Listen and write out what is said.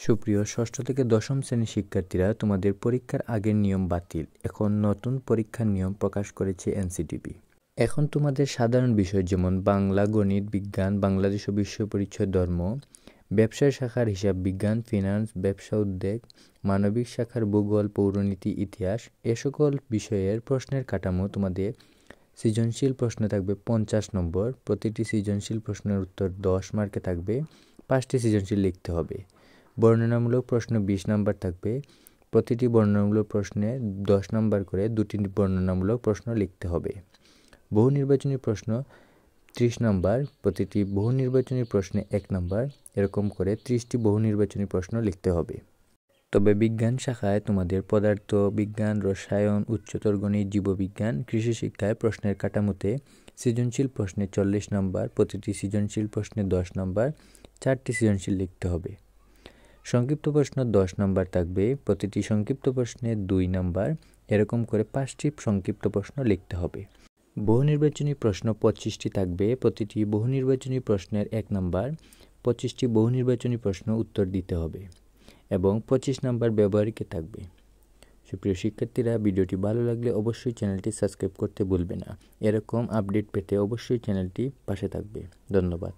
সুপ্রিয় ষষ্ঠ থেকে দশম শ্রেণীর শিক্ষার্থীরা, তোমাদের পরীক্ষার আগের নিয়ম বাতিল। এখন নতুন পরীক্ষার নিয়ম প্রকাশ করেছে এনসিটিবি। এখন তোমাদের সাধারণ বিষয় যেমন বাংলা, গণিত, বিজ্ঞান, বাংলাদেশ ও বিশ্ব পরিচয়, ধর্ম, ব্যবসায় শাখার হিসাব বিজ্ঞান, ফিনান্স, ব্যবসা উদ্যোগ, মানবিক শাখার ভূগোল, পৌরনীতি, ইতিহাস, এ সকল বিষয়ের প্রশ্নের কাঠামো তোমাদের সৃজনশীল প্রশ্ন থাকবে 50 নম্বর। প্রতিটি সৃজনশীল প্রশ্নের উত্তর 10 মার্কে থাকবে। 5টি সৃজনশীল লিখতে হবে। বর্ণনামূলক প্রশ্ন 20 নম্বর থাকবে। প্রতিটি বর্ণনামূলক প্রশ্নে 10 নম্বর করে 2টি বর্ণনামূলক প্রশ্ন লিখতে হবে। বহু নির্বাচনী প্রশ্ন 30 নম্বর। প্রতিটি বহু নির্বাচনী প্রশ্নে 1 নম্বর। এরকম করে 30টি বহু নির্বাচনী প্রশ্ন লিখতে হবে। তবে বিজ্ঞান শাখায় তোমাদের পদার্থ বিজ্ঞান, রসায়ন, উচ্চতর গণিত, জীববিজ্ঞান, কৃষি শিক্ষায় প্রশ্নের কাঠামোতে সৃজনশীল প্রশ্নে 40 নম্বর, প্রতিটি সৃজনশীল প্রশ্নে 10 নম্বর, 4টি সৃজনশীল লিখতে হবে। সংক্ষিপ্ত প্রশ্ন 10 নম্বর থাকবে। প্রতিটি সংক্ষিপ্ত প্রশ্নে 2 নম্বর। এরকম করে 5টি সংক্ষিপ্ত প্রশ্ন লিখতে হবে। বহু নির্বাচনী প্রশ্ন 25টি থাকবে। প্রতিটি বহু নির্বাচনী প্রশ্নের 1 নম্বর। 25টি বহু নির্বাচনী প্রশ্ন উত্তর দিতে হবে এবং 25 নম্বর ব্যবহারিকে থাকবে। সুপ্রিয় শিক্ষার্থীরা, ভিডিওটি ভালো লাগলে অবশ্যই চ্যানেলটি সাবস্ক্রাইব করতে ভুলবে না। এরকম আপডেট পেতে অবশ্যই চ্যানেলটি পাশে থাকবে। ধন্যবাদ।